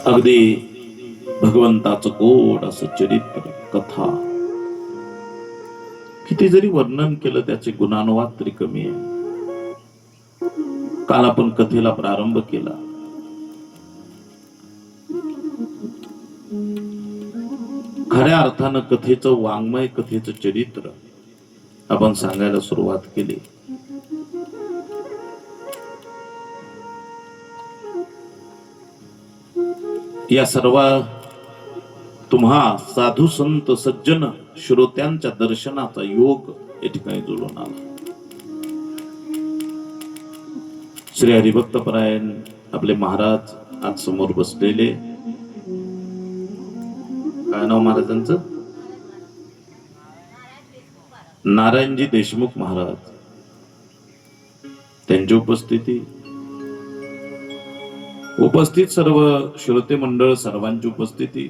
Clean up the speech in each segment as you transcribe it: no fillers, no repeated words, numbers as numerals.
अगदी भगवंताचं गोड असं चरित्र कथा किती जरी वर्णन केलं त्याचे गुणानुवाद तरी कमी आहे. काल आपण कथेला प्रारंभ केला. खऱ्या अर्थानं कथेचं वाङ्मय, कथेचं चरित्र आपण सांगायला सुरुवात केली. या सर्व तुम्हा साधू संत सज्जन श्रोत्यांच्या दर्शनाचा योग या ठिकाणी जुळून आला. श्री हरिभक्तपरायण आपले महाराज आज समोर बसलेले. काय नाव महाराजांचं? नारायणजी देशमुख महाराज. त्यांची उपस्थिती, उपस्थित सर्व श्रोते मंडळ सर्वांची उपस्थिती.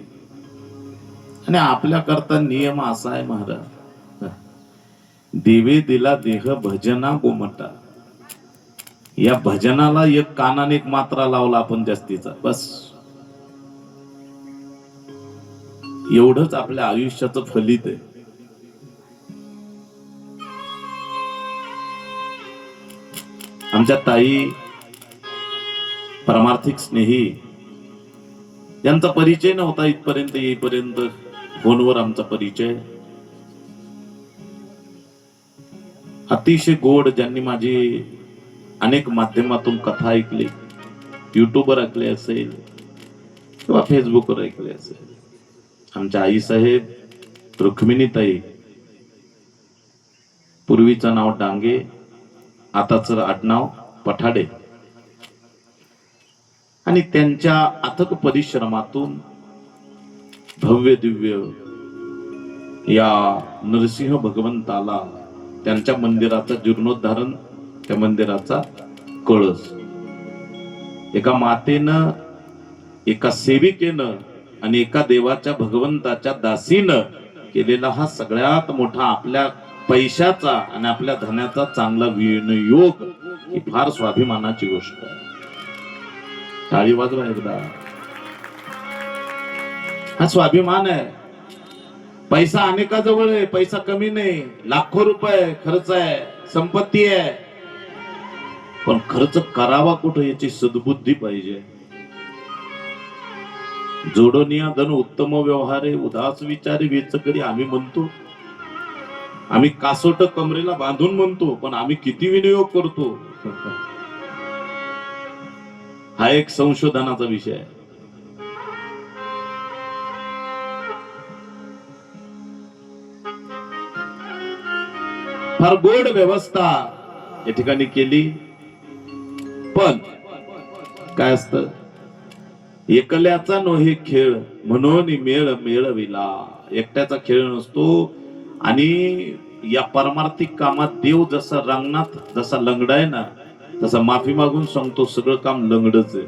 आणि आपल्या करता नियम असा आहे महाराज, देवे दिला देह भजना गोमटा. या भजनाला एक कानाने एक मात्रा लावला आपण जास्तीचा, बस एवढंच आपल्या आयुष्याचं फलित आहे. आमच्या ताई परमार्थिक स्नेही, त्यांचा परिचय नव्हता इथपर्यंत येईपर्यंत. फोनवर आमचा परिचय. अतिशय गोड, ज्यांनी माझी अनेक माध्यमातून कथा ऐकली, युट्यूबवर ऐकले असेल किंवा फेसबुकवर ऐकले असेल. आमच्या आई साहेब रुक्मिणीताई, पूर्वीचं नाव डांगे, आताच आडनाव पठाडे. आणि त्यांच्या अथक परिश्रमातून भव्य दिव्य या नरसिंह भगवंताला, त्यांच्या मंदिराचा जीर्णोद्धारण, त्या मंदिराचा कळस एका मातेनं, एका सेविकेनं आणि एका देवाच्या भगवंताच्या दासीनं केलेला हा सगळ्यात मोठा आपल्या पैशाचा आणि आपल्या धनाचा चांगला विनियोग, ही फार स्वाभिमानाची गोष्ट आहे. टाळी वाजवा एकदा. हा स्वाभिमान आहे. पैसा अनेकाजवळ आहे, पैसा कमी नाही, लाखो रुपये खर्च आहे, संपत्ती आहे, पण खर्च करावा कुठं याची सद्बुद्धी पाहिजे. जोडनिया धन उत्तम व्यवहारे, उदास विचारे वेच करी आम्ही म्हणतो. आम्ही कासोट कमरेला बांधून म्हणतो, पण आम्ही किती विनियोग करतो हा एक संशोधनाचा विषय आहे. फार गोड व्यवस्था या ठिकाणी केली. पण काय असतं, एकल्याचा नोहे खेळ म्हणून मेळ मेळविला. एकट्याचा खेळ नसतो. आणि या परमार्थिक कामात देव जसा रांगणात जसा लंगडाय ना, तसा माफी मागून सांगतो सगळं काम लंगडच आहे.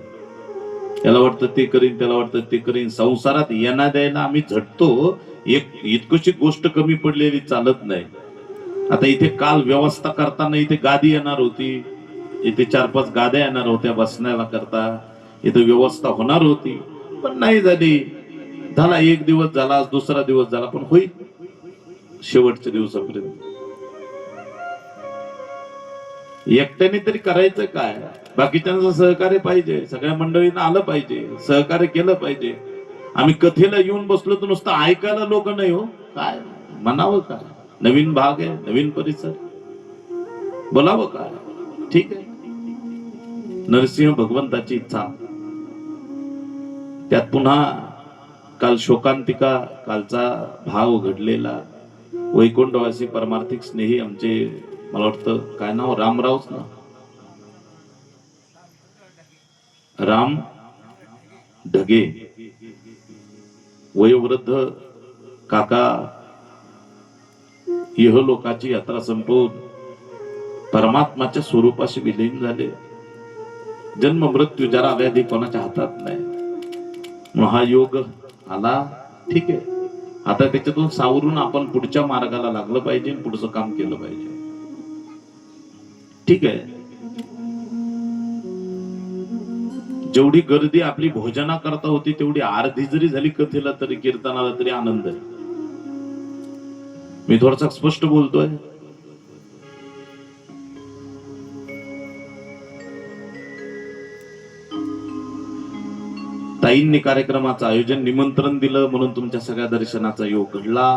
त्याला वाटतं ते करीन, त्याला वाटतं ते करीन. संसारात येणा द्यायला आम्ही झटतो. एक इतकशी गोष्ट कमी पडलेली चालत नाही. आता इथे काल व्यवस्था करताना इथे गादी येणार होती, इथे 4-5 गाद्या येणार होत्या बसण्याला करता, इथे व्यवस्था होणार होती, पण नाही झाली. झाला एक दिवस झाला, आज दुसरा दिवस झाला, पण होईल शेवटच्या दिवसापर्यंत. एकट्याने तरी करायचं काय? बाकीच्यांचं सहकार्य पाहिजे, सगळ्या मंडळींना आलं पाहिजे, सहकार्य केलं पाहिजे. आम्ही कथेला येऊन बसलो तर नुसतं ऐकायला लोक नाही हो. काय म्हणावं, काय नवीन भाग आहे, नवीन परिसर, बोलावं काय? ठीक आहे, नरसिंह भगवंताची इच्छा. त्यात पुन्हा काल शोकांतिका, कालचा भाव घडलेला. वैकुंठवासी परमार्थिक स्नेही आमचे, मला वाटतं काय नाव, रामरावच ना, राम ढगे, वयोवृद्ध काका इहलोकाची यात्रा संपवून परमात्माच्या स्वरूपाशी विलीन झाले. जन्म मृत्यू जरा व्याधी कोणाच्या हातात नाही. हा योग आला, ठीक आहे. आता त्याच्यातून सावरून आपण पुढच्या मार्गाला लागलं पाहिजे, पुढचं काम केलं पाहिजे. ठीक आहे. जेवढी गर्दी आपली भोजना करता होती तेवढी अर्धी जरी झाली कथेला तरी कीर्तनाला तरी आनंद आहे. मी थोडासा स्पष्ट बोलतोय. ताईंनी कार्यक्रमाचं आयोजन निमंत्रण दिलं म्हणून तुमच्या सगळ्या दर्शनाचा योग घडला.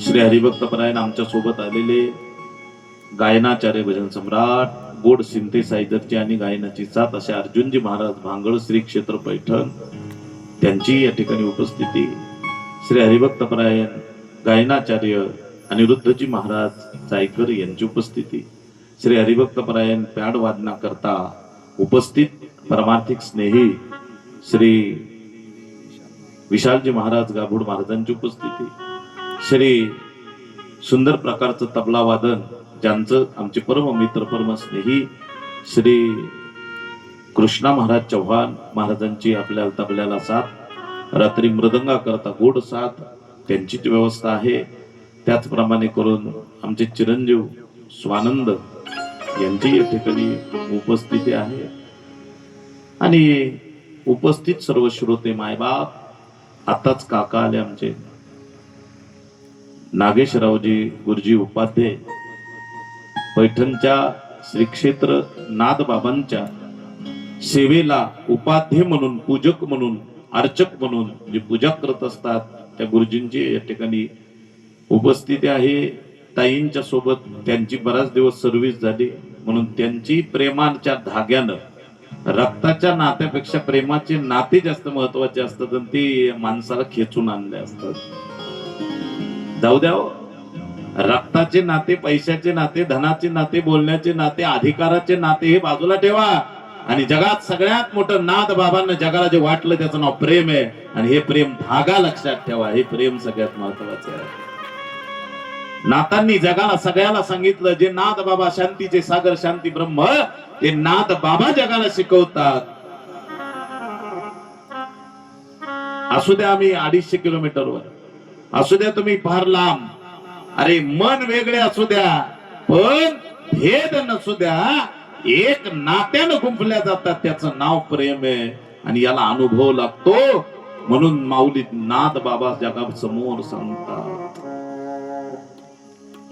श्री हरिभक्तपरायण आमच्या सोबत आलेले गायनाचार्य भजन सम्राट गोड सिंथेसायझरची आणि गायनाची साथ असे अर्जुनजी महाराज भांगळ श्री क्षेत्र पैठण त्यांची या ठिकाणी उपस्थिती. श्री हरिभक्तपरायण गायनाचार्य अनिरुद्धजी महाराज जायकर यांची उपस्थिती. श्री हरिभक्तपरायण पॅड वादना करता उपस्थित परमार्थिक स्नेही श्री विशालजी महाराज गाभूड महाराजांची उपस्थिती. श्री सुंदर प्रकारचं तबला वादन ज्यांचं आमचे परम मित्र परम स्नेही श्री कृष्णा महाराज चव्हाण महाराजांची आपल्या तबल्याला साथ, रात्री मृदंगा करता गोड साथ त्यांची व्यवस्था आहे. त्याचप्रमाणे करून आमचे चिरंजीव स्वानंद यांची या ठिकाणी उपस्थिती आहे. आणि उपस्थित सर्व श्रोते मायबाप, आताच काका आले आमचे नागेशरावजी गुरुजी उपाध्याय पैठणच्या श्री क्षेत्र नादबाबांच्या सेवेला उपाध्ये म्हणून, पूजक म्हणून, अर्चक म्हणून जे पूजा करत असतात त्या गुरुजींची या ठिकाणी उपस्थिती आहे. ताईंच्या सोबत त्यांची बराच दिवस सर्व्हिस झाली म्हणून त्यांची प्रेमाच्या धाग्यानं, रक्ताच्या नात्यापेक्षा प्रेमाचे नाते जास्त महत्वाचे असतात आणि ते माणसाला खेचून आणले असतात. जाऊ द्या, रक्ताचे नाते, पैशाचे नाते, धनाचे नाते, बोलण्याचे नाते, अधिकाराचे नाते हे बाजूला ठेवा आणि जगात सगळ्यात मोठं नाद बाबांना जगाला जे वाटलं त्याचं नाव प्रेम आहे. आणि हे प्रेम धागा लक्षात ठेवा, हे प्रेम सगळ्यात महत्वाचं आहे. नातांनी जगाला सगळ्याला सांगितलं जे नाद बाबा शांतीचे सागर शांती ब्रह्म ते नाद बाबा जगाला शिकवतात. असू द्या आम्ही 250 किलोमीटरवर, असू द्या तुम्ही फार लांब, अरे मन वेगळे असू द्या पण भेद नसू द्या, एक नात्यानं गुंफल्या जातात, त्याचं नाव प्रेम आहे आणि याला अनुभव लागतो. म्हणून माऊलीत नाद बाबा जगासमोर सांगतात,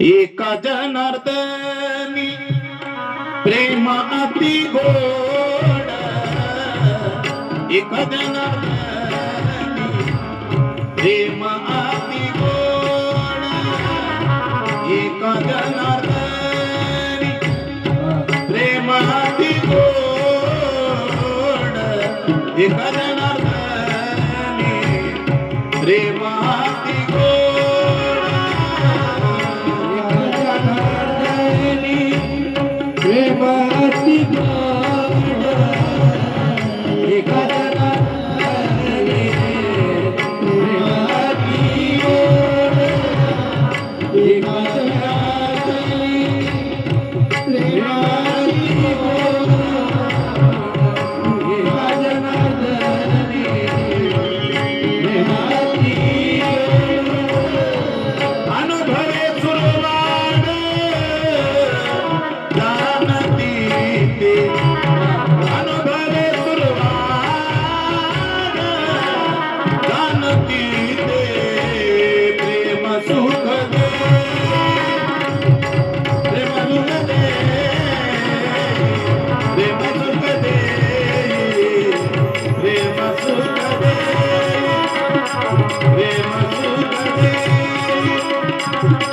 एका जनार्दनी प्रेम अति गोड, एका जनार्दनी प्रेम अति गोड, एका जनार्दनी प्रेम अति गोड, एका जनार्दनी प्रेम अति गोड, प्रेम अति गोड, एका जनार्दनी प्रेम अति गोड, एका जनार्दनी प्रेम अति गोड, एका जनार्दनी प्रेम अति गोड. अनुभवे सुरवाड जानती ते, अनुभवे सुरवाड जानती ते, प्रेम सुख दे, प्रेम सुख दे, प्रेम सुख दे, प्रेम सुख दे, प्रेम सुख दे.